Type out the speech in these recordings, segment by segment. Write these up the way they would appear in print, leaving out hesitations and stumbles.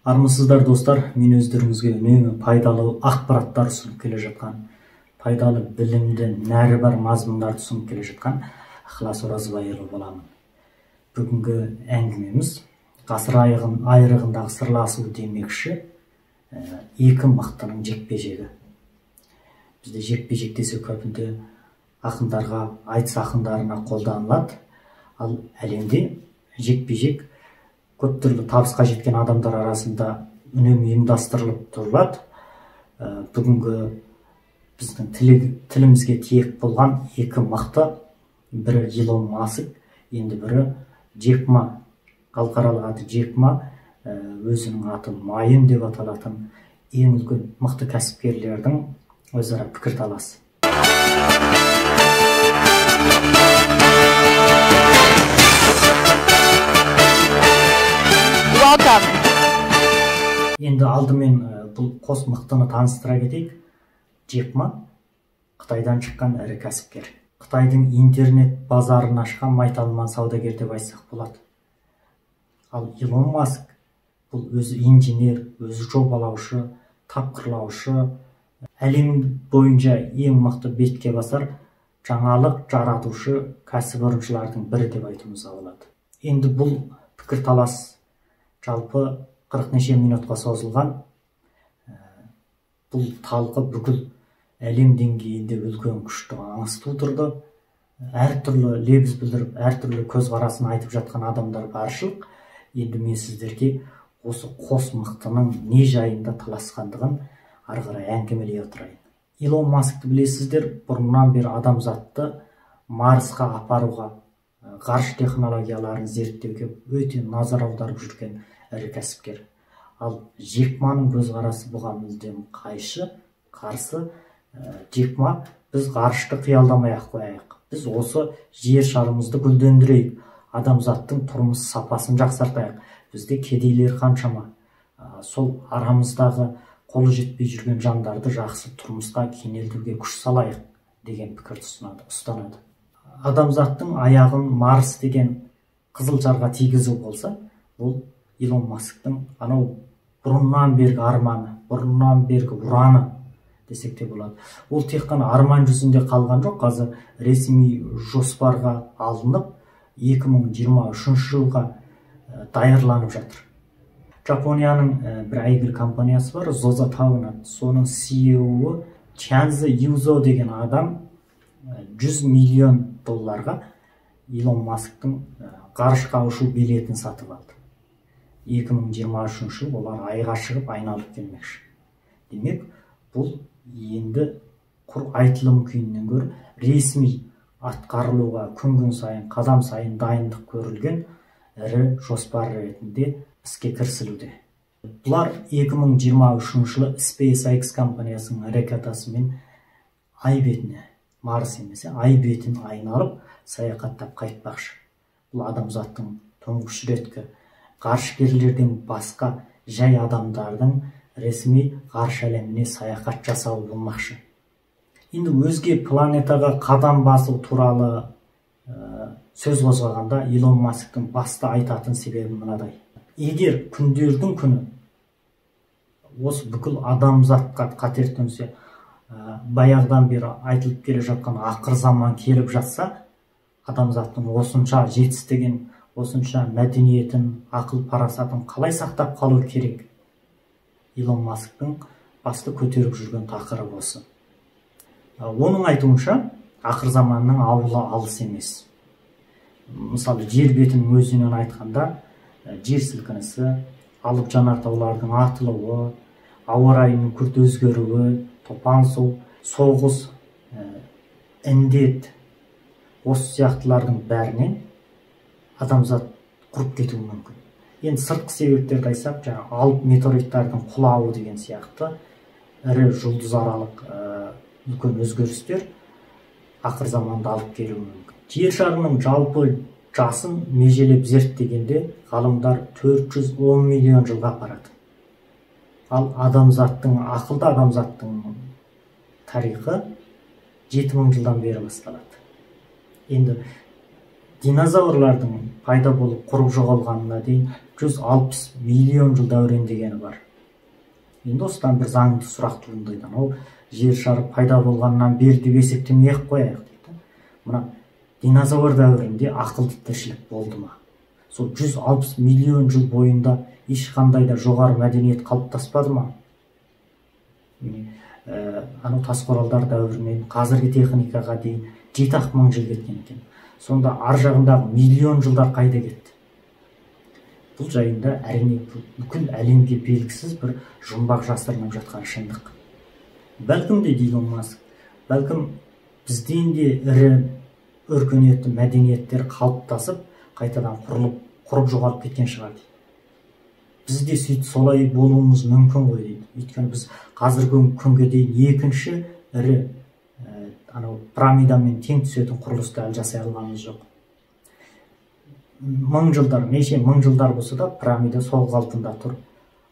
Армысыздар достар, мен өздеріңізге үнемі пайдалы ақпараттар ұсынып келе жатқан, пайдалы білімді нәрі бар мазмұндарды ұсынып келе жатқан Ықылас Оразбайұлы боламын. Бүгінгі әңгімеміз ғасыр айрығындағы сырласу демекші екі мықтының жекпе-жегі. Бізде жекпе-жек десе көбінде ақындарға, айтыс ақындарына қолданылады, ал әлемде жекпе-жек көп түрлі табысқа жеткен адамдар арасында үнемі ұйымдастырылып тұрылады. Бүгінгі біздің тілімізге тиек болған екі мықты, бірі Илон Маск, енді бірі Джек Ма, халықаралық аты Джек Ма, өзінің аты Майын деп аталатын ең үлкен мықты кәсіпкерлердің өзара пікірталасы. Енді алдымен бұл қос мықтыны таныстыра кетейік. Джек Ма Қытайдан шыққан ірі кәсіпкер. Қытайдың интернет базарын ашқан майталман саудагер деп айтсақ болады. Ал Илон Маск бұл өзі инженер, өзі жобалаушы, тапқырлаушы, әлем бойынша ең мықты бетке басар жаңалық жаратушы кәсіпорыншылардың бірі деп айтуымызға болады. Енді бұл пікірталас жалпы 40 неше минутқа созылған. Бұл талқы бүкіл әлем деңгейінде үлкен күшті аңыс тудырды. Әртүрлі лебіз білдіріп, әртүрлі көзқарасын айтып жатқан адамдар баршылық. Енді мен сіздерге осы қос мықтының не жайында таласқандығын ары қарай әңгімелей отырайын. Илон Маскты білесіздер, бұрыннан бері адамзатты Марсқа апаруға, ғарыш технологияларын зерттеуге өте назар аударып жүрген ірі кәсіпкер. Ал Джек Маның көзқарасы бұған мүлдем қарсы. Джек Ма, біз ғарышты қиялдамай-ақ қояйық. Біз осы жер шарымызды гүлдендірейік, адамзаттың тұрмыс сапасын жақсартайық. Бізде кедейлер қаншама. Сол арамыздағы қолы жетпей жүрген жандарды жақсы тұрмысқа кенелтуге күш салайық деген пікірді ұстанады. Адамзаттың аяғын Марс деген қызыл жарға тигізу болса, бұл Илон Масктың анау бұрыннан бергі арманы, бұрыннан бергі ұраны десек те болады. Ол тек қана арман жүзінде қалған жоқ, қазір ресми жоспарға алынып 2023 жылға даярланып жатыр. Жапонияның бір әйгілі компаниясы бар, Зозатаун, соның CEO Чанзы Юзо деген адам $100 миллион Илон Масктың ғарышқа ұшу билетін сатып алды. 2023 жыл олар айға шығып айналып келмекші. Демек, бұл енді құр айтылым күйінен гөрі ресми атқарылуға күн сайын, қадам сайын дайындық көрілген ірі жоспар ретінде іске кірісілуде. Бұлар 2023 жылы SpaceX компаниясының ракетасымен ай бетіне, Марс емес, ай бетін айналып саяхаттап қайтпақшы. Бұл адамзаттың тұңғыш реткі ғарышкерлерден басқа жай адамдардың ресми ғарыш әлеміне саяхат жасауы болмақшы. Енді өзге планетаға қадам басу туралы сөз қозғағанда Илон Масктың басты айтатын себебі мынадай. Егер күндердің күні осы бүкіл адамзатқа қатер төнсе, баяғыдан бері айтылып келе жатқан ақыр заман келіп жатса, адамзаттың осынша жетістігін, осынша мәдениетін, ақыл парасатын қалай сақтап қалу керек? Илон Масктың басты көтеріп жүрген тақырыбы осы. Оның айтуынша, ақыр заманның ауылы алыс емес. Мысалы, жер бетінің өзінен айтқанда, жер сілкінісі, алып жанартаулардың атылуы, ауа райының күрт өзгеруі, топан су, соғыс, індет, осы сияқтылардың бәрінен адамзат құрып кетуі мүмкін. Енді сыртқы себептерді айтсақ, алып метеориттардың құлауы деген сияқты ірі жұлдызаралық үлкен өзгерістер ақыр заманда алып келуі мүмкін. Жер шарының жалпы жасын межелеп зерттегенде ғалымдар 410 миллион жылға апарады. Ал ақылды адамзаттың тарихы 7000 жылдан бері басталады. Енді динозаврлардың пайда болып құрып жоғалғанына дейін 160 миллион жыл дәурен дегені бар. Енді осыдан бір заңды сұрақ туындайды. Ол жер шары пайда болғаннан бері деп есептемей-ақ қояйық дейді. Мына динозавр дәуірінде ақылды тіршілік болды ма? Сол 160 миллион жыл бойында ешқандай да жоғары мәдениет қалыптаспады ма? Анау тас қоралдар дәуірінен қазіргі техникаға дейін 7-ақ мың жыл кеткен екен. Сонда ар жағындағы миллион жылдар қайда кетті? Бұл жайында әрине бүкіл әлемге белгісіз бір жұмбақ жасырынып жатқан шындық. Бәлкім де Илон Маск, бәлкім бізден де ірі өркениетті мәдениеттер қалыптасып, қайтадан құрып жоғалып кеткен шығар дейді. Біз де сөйтіп солай болуымыз мүмкін ғой дейді. Өйткені біз қазіргі күнге дейін екінші ірі пирамидамен тең түсетін құрылысты әлі жасай алғанымыз жоқ. Мың жылдар, неше мың жылдар болса да пирамида сол қалпында тұр.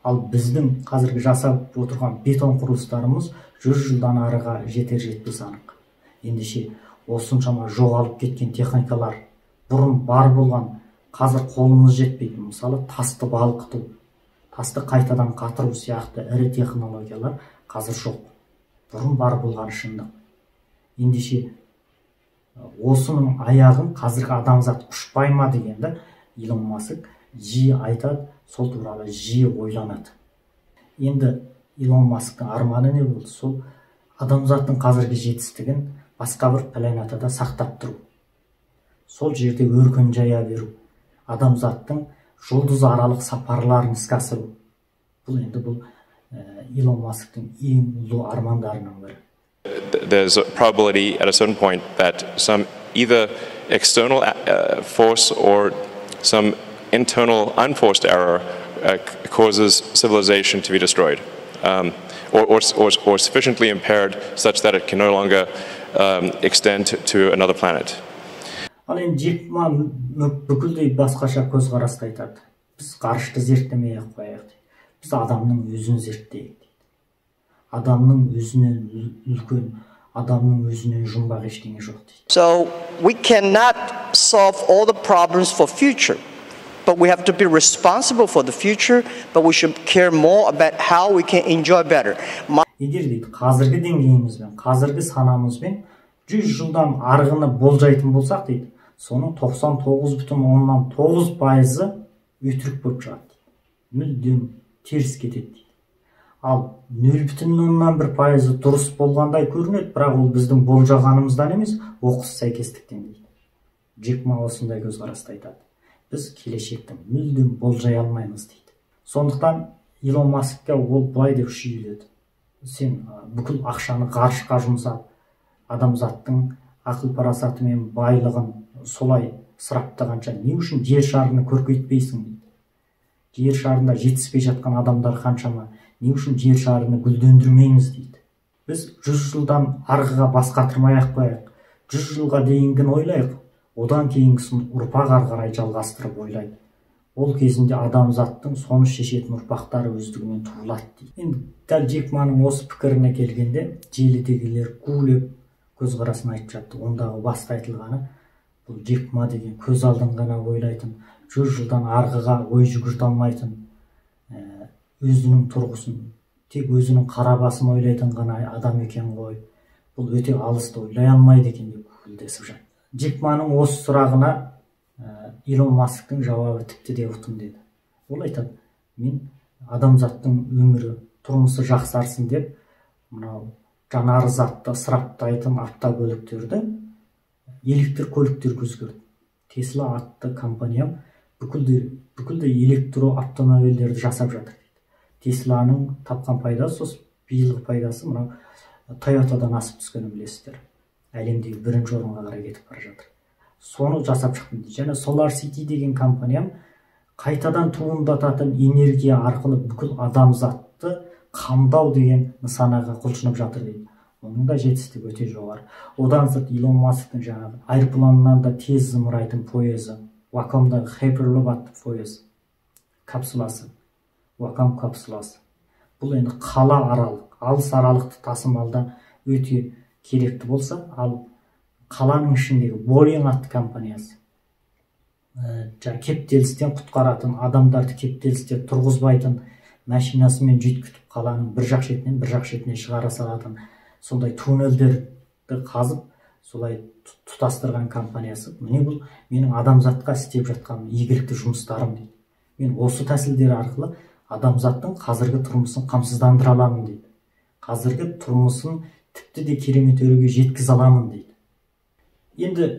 Ал біздің қазіргі жасап отырған бетон құрылыстарымыз 100 жылдан арыға жетер-жетпес анық. Ендеше осыншама жоғалып кеткен техникалар, бұрын бар болған, қазір қолымыз жетпейді. Мысалы, тасты балқыту, тасты қайтадан қатыру сияқты ірі технологиялар қазір жоқ. Бұрын бар болған шындық. Ендеше осының аяғын қазіргі адамзат құшпай ма дегенді Илон Маск жиі айтады, сол туралы жиі ойланады. Енді Илон Масктың арманы не болды? Сол адамзаттың қазіргі жетістігін басқа бір планетада сақтап тұру. Сол жерде өркен жая беру. Адамзаттың жұлдыз аралық сапарларын іске асыру. Бұл енді Илон Масктың ең ұлы армандарының бірі. There's a probability at a certain point that some either external force or some internal unforced error causes civilization to be destroyed, or sufficiently impaired such that it can no longer extend to another planet. Ал енді Джек Ма бүкілдей басқаша көзқарасты айтады. Біз ғарышты зерттемей-ақ қояйық дейді. Біз адамның өзін зерттейік дейді. Адамның өзінен үлкен, адамның өзінен жұмбақ ештеңе жоқ дейді. So we cannot solve all the problems for future, but we have to be responsible for the future, but we should care more about how we can enjoy better. Егер дейді, қазіргі деңгейімізбен, қазіргі санамызбен 100 жылдан арғыны болжайтын болсақ дейді, соның 99,9% өтірік болып шығады. Мүлдем теріс кетеді дейді. Ал 0,1% дұрыс болғандай көрінеді, бірақ ол біздің болжағанымыздан емес, оқыс сәйкестіктен дейді. Джек Ма осындай көзқарасты айтады. Біз келешекті мүлдем болжай алмаймыз дейді. Сондықтан Илон Маскқа ол былай деп шүйіледі. Сен бүкіл ақшаны ғарышқа жұмсап, адамзаттың ақыл парасаты мен байлығын солай сұрыптағанша не үшін жер шарыны көркейтпейсің дейді. Жер шарында жетіспей жатқан адамдар қаншама, не үшін жер шарыны гүлдендірмейміз дейді. Біз 100 жылдан арғыға бас қатырмай-ақ қояйық. 100 жылға дейінгін ойлайық, одан кейінгісін ұрпақ ары қарай жалғастырып ойлайды. Ол кезінде адамзаттың соны шешетін ұрпақтары өздігінен туылады дейді. Енді дәл Джек Маның осы пікіріне келгенде, желідегілер гулеп көзқарасын айтып жатты. Ондағы баста айтылғаны, бұл Джек Ма деген көз алдын ғана ойлайтын, 100 жылдан арғыға ой жүгірте алмайтын, өзінің тұрғысын, тек өзінің қара басын ойлайтын ғана адам екен ғой. Бұл өте алысты ойлай алмайды екен деп күлдесіп жатты. Джек Маның осы сұрағына Илон Масктың жауабы тіпті де ұтым деді. Ол айтады, мен адамзаттың өмірі, тұрмысы жақсарсын деп, мынау жанары затты ысыраптайтын автокөліктерді электр көліктерге өзгертті. Tesla атты компаниям бүкілді электро автомобильдерді жасап жатыр дейді. Тесланың тапқан пайдасы, биылғы пайдасы мынау Toyotадан асып түскенін білесіздер. Әлемдегі бірінші орынға қарай кетіп бара жатыр. Соны жасап шықтым дейді. Және Solar City деген компаниям қайтадан туындататын энергия арқылы бүкіл адамзатты қамдау деген нысанаға құлшынып жатыр дейді. Оның да жетістігі өте жоғары. Одан сырт Илон Масктың жаңағы айырпланынан да тез зымырайтын пойызы, Wacom'дағы Hyperloop атты пойыз капсуласы, Wacom капсуласы. Бұл енді қала аралық, алыс аралықты тасымалда өте керекті болса, ал қаланың ішіндегі Boeing атты компаниясы кептелістен құтқаратын, адамдарды кептелісте тұрғызбайтын, машинасымен жүйткітіп қаланың бір жақ шетінен бір жақ шетіне шығара салатын сондай туннелдерді қазып солай тұтастырған компаниясы. Міне бұл менің адамзатқа істеп жатқан игілікті жұмыстарым дейді. Мен осы тәсілдер арқылы адамзаттың қазіргі тұрмысын қамсыздандыра аламын дейді. Қазіргі тұрмысын тіпті де керемет өреге жеткізе аламын дейді. Енді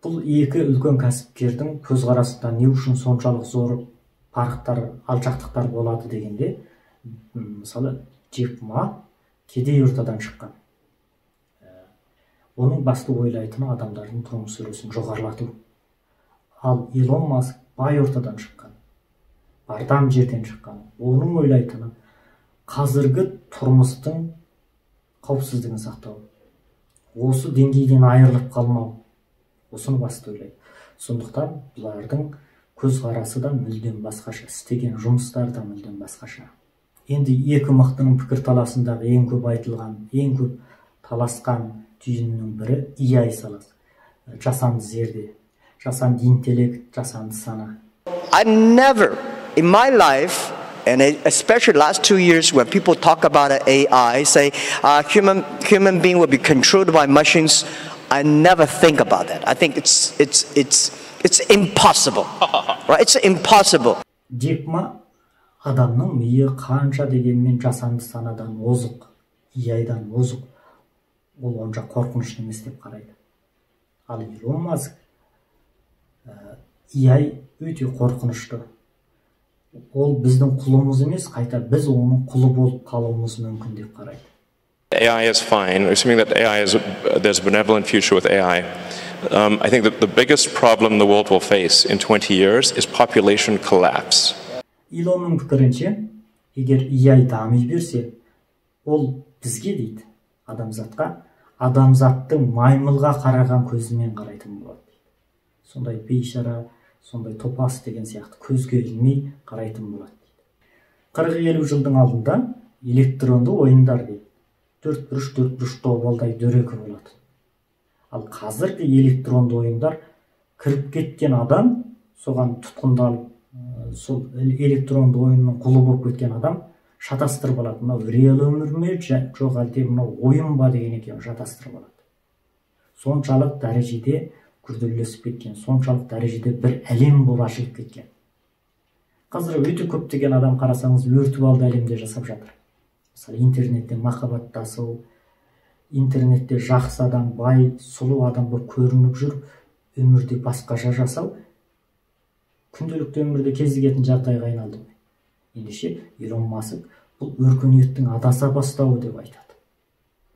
бұл екі үлкен кәсіпкердің көзқарасында не үшін соншалық зор парықтар, алшақтықтар болады дегенде, мысалы Джек Ма кедей ортадан шыққан. Оның басты ойлайтыны адамдардың тұрмыс өресін жоғарылату. Ал Илон Маск бай ортадан шыққан, бардам жерден шыққан. Оның ойлайтыны қазіргі тұрмыстың қауіпсіздігін сақтау. Осы деңгейден айырылып қалмау. Осыны басты ойлайды. Сондықтан бұлардың көзқарасы да мүлдем басқаша, істеген жұмыстары да мүлдем басқаша. Енді екі мықтының пікірталасындағы ең көп айтылған, ең көп таласқан түйіннің бірі AI саласы. Жасанды зерде, жасанды интеллект, жасанды сана. I never in my life, and especially last 2 years when people talk about AI, say human being will be controlled by machines, I never think about that. I think it's impossible. Right? It's impossible. Джек Ма адамның миы қанша дегенмен жасанды санадан озық, AI-дан озық, ол онша қорқынышты емес деп қарайды. Ал Илон Маск AI өте қорқынышты. Ол біздің құлымыз емес, қайта біз оның құлы болып қалуымыз мүмкін деп қарайды. AI is fine, assuming that there's a benevolent future with AI. I think that the biggest problem the world will face in 20 years is population collapse. Илонның пікірінше, егер AI дами берсе, ол бізге дейді, адамзатқа, адамзаттың маймылға қараған көзімен қарайтын болады. Сондай бейшара, сондай топас деген сияқты көзге ілмей қарайтын болады. 40-50 жылдың алдында электронды ойындар дейді. 4x4 добалдай дөрекі болады. Ал қазіргі электронды ойындар кіріп кеткен адам, соған тұтқындалып, сол электронды ойынның құлы болып кеткен адам шатастырып алады. Мынау реал өмір ме, жоқ әлде мынау ойын ба деген екен шатастырып алады. Соншалық дәрежеде күрделесіп кеткен, соншалық дәрежеде бір әлем болып ашылып кеткен. Қазір өте көптеген адам қарасаңыз виртуалды әлемде жасап жатыр. Мысалы интернетте махаббаттасу, интернетте жақсы адам, бай, сұлу адам болып көрініп жүріп, өмірде басқаша жасау күнделікті өмірде кезігетін жағдайға айналды. Ендеше Илон Маск бұл өркениеттің адаса бастауы деп айтады.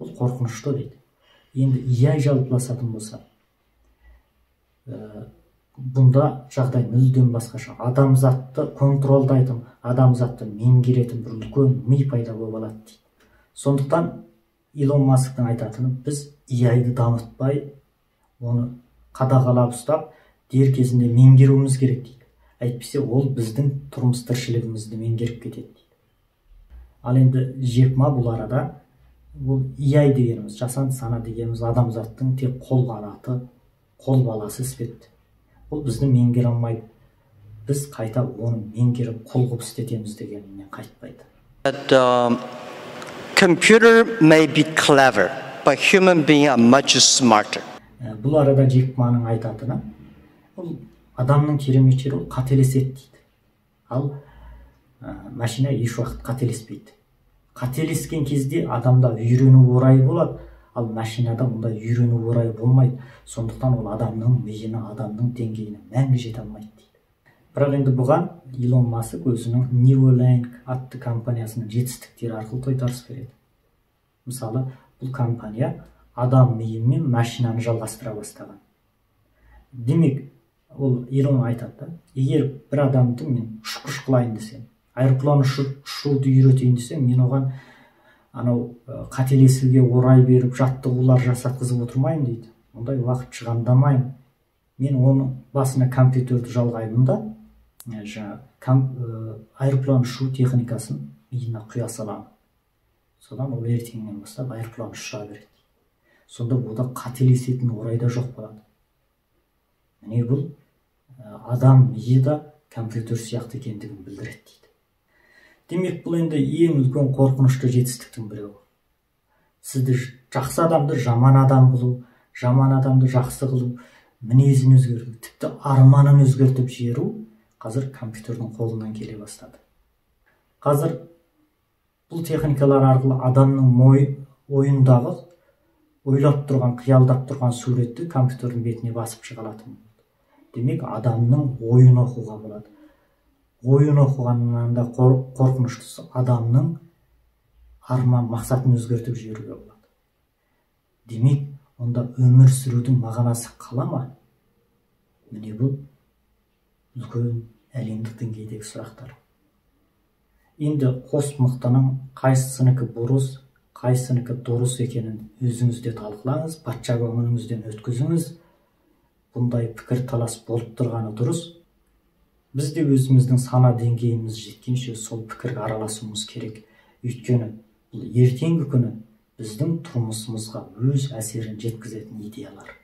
Бұл қорқынышты дейді. Енді AI жалпыласатын болса, бұнда жағдай мүлдем басқаша. Адамзатты контролдайтын, адамзатты меңгеретін бір үлкен ми пайда болып алады дейді. Сондықтан Илон Масктың айтатыны, біз AI-ды дамытпай, оны қадағалап ұстап, дер кезінде меңгеруіміз керек дейді. Әйтпесе ол біздің тұрмыс тіршілігімізді меңгеріп кетеді дейді. Ал енді Джек Ма бұл арада, бұл AI дегеніміз, жасанды сана дегеніміз адамзаттың тек қол қанаты, қол баласы іспетті. Ол бізді меңгере алмайды. Біз қайта оны меңгеріп қол қылып істетеміз дегенінен қайтпайды. Computer may be clever, but human beings are much smarter. Бұл арада Джек Маның айтатыны, бұл адамның керемет жері ол қателеседі дейді. Ал машина еш уақыт қателеспейді. Қателескен кезде адамда үйрену орайы болады, ал машинада мұнда үйрену орайы болмайды. Сондықтан ол адамның миына, адамның деңгейіне мәңгі жете алмайды дейді. Бірақ енді бұған Илон Маск өзінің Neuralink атты компаниясының жетістіктері арқылы тойтарыс береді. Мысалы, бұл компания адам миы мен машинаны жалғастыра бастаған. Демек, ол Илон айтады, егер бір адамды мен ұшқыш қылайын десем, аэроплан ұшуды үйретейін десем, мен оған анау қателесуге орай беріп жаттығулар жасатқызып отырмайын дейді. Ондай уақыт шығындамайын. Мен оның басына компьютерді жалғаймын да, аэроплан ұшу техникасын миына құя саламын. Содан ол ертеңнен бастап аэроплан ұша береді. Сонда бұда қателесетін орайда жоқ болады. Міне бұл адам миы да компьютер сияқты екендігін білдіреді дейді. Демек бұл енді ең үлкен қорқынышты жетістіктің біреуі. Сізді жақсы адамды жаман адам қылу, жаман адамды жақсы қылу, мінезін өзгерту, тіпті арманын өзгертіп жіберу қазір компьютердің қолынан келе бастады. Қазір бұл техникалар арқылы адамның ойындағы ойлап тұрған, қиялдап тұрған суретті компьютердің бетіне басып шыға алатын. Демек, адамның ойын оқуға болады. Ойын оқығаннан да қорқыныштысы адамның арман мақсатын өзгертіп жіберуге болады. Демек, онда өмір сүрудің мағынасы қала ма? Міне бұл үлкен әлемдік деңгейдегі сұрақтар. Енді қос мықтының қайсысынікі бұрыс, қайсыныкі дұрыс екенін өзіңізде талқылаңыз, патша көңіліңізден өткізіңіз. Бұндай пікір талас болып тұрғаны дұрыс. Біз де өзіміздің сана деңгейіміз жеткенше сол пікірге араласуымыз керек. Өйткені бұл ертеңгі күні біздің тұрмысымызға өз әсерін жеткізетін идеялар.